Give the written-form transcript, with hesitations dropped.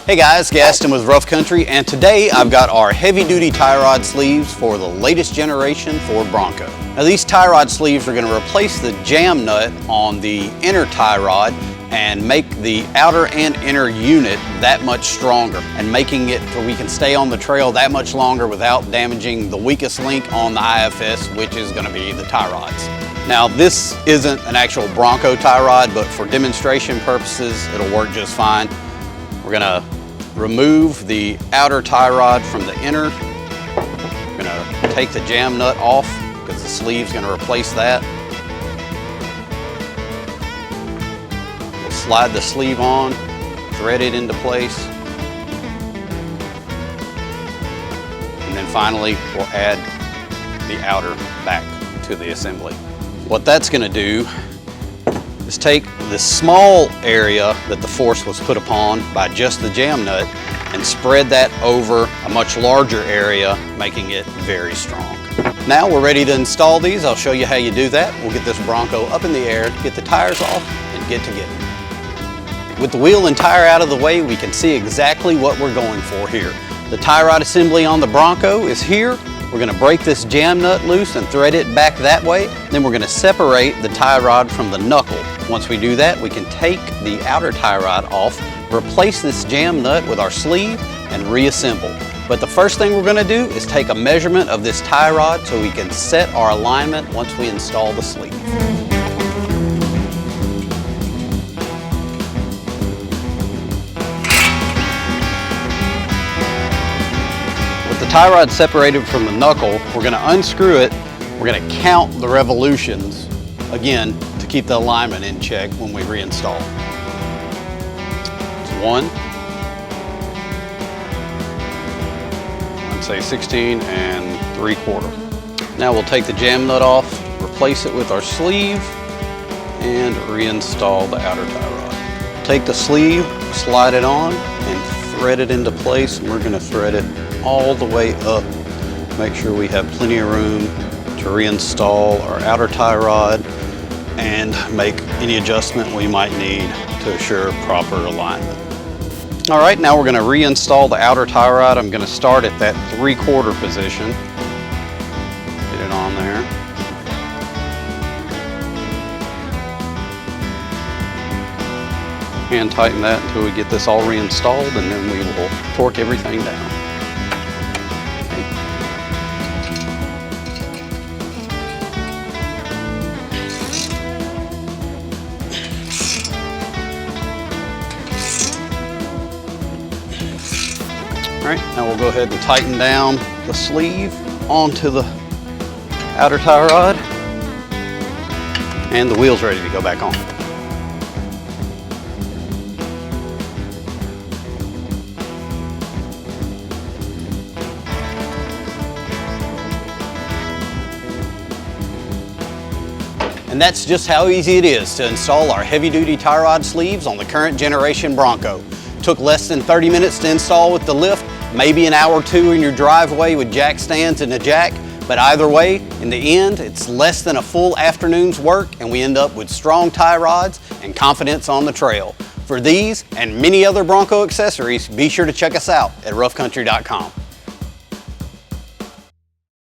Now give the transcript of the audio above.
Hey guys, Gaston with Rough Country, and today I've got our heavy-duty tie rod sleeves for the latest generation Ford Bronco. Now these tie rod sleeves are going to replace the jam nut on the inner tie rod and make the outer and inner unit that much stronger, and making it so we can stay on the trail that much longer without damaging the weakest link on the IFS, which is going to be the tie rods. Now this isn't an actual Bronco tie rod, but for demonstration purposes it'll work just fine. We're going to remove the outer tie rod from the inner. We're going to take the jam nut off because the sleeve's going to replace that. We'll slide the sleeve on, thread it into place, and then finally we'll add the outer back to the assembly. What that's going to do is take this small area that the force was put upon by just the jam nut and spread that over a much larger area, making it very strong. Now we're ready to install these. I'll show you how you do that. We'll get this Bronco up in the air, get the tires off, and get to getting. With the wheel and tire out of the way, we can see exactly what we're going for here. The tie rod assembly on the Bronco is here. We're going to break this jam nut loose and thread it back that way. Then we're going to separate the tie rod from the knuckle. Once we do that, we can take the outer tie rod off, replace this jam nut with our sleeve, and reassemble. But the first thing we're going to do is take a measurement of this tie rod so we can set our alignment once we install the sleeve. Tie rod separated from the knuckle, we're going to unscrew it. We're going to count the revolutions again to keep the alignment in check when we reinstall. It's 1, I'd say 16 3/4. Now we'll take the jam nut off, replace it with our sleeve, and reinstall the outer tie rod. Take the sleeve, slide it on, and thread it into place, and we're going to thread it all the way up. Make sure we have plenty of room to reinstall our outer tie rod and make any adjustment we might need to assure proper alignment. All right, now we're going to reinstall the outer tie rod. I'm going to start at that 3/4 position. Get it on there. Hand tighten that until we get this all reinstalled, and then we will torque everything down. All right, now we'll go ahead and tighten down the sleeve onto the outer tie rod, and the wheel's ready to go back on. And that's just how easy it is to install our heavy-duty tie rod sleeves on the current generation Bronco. Took less than 30 minutes to install with the lift, maybe an hour or two in your driveway with jack stands and a jack, but either way, in the end, it's less than a full afternoon's work, and we end up with strong tie rods and confidence on the trail. For these and many other Bronco accessories, be sure to check us out at roughcountry.com.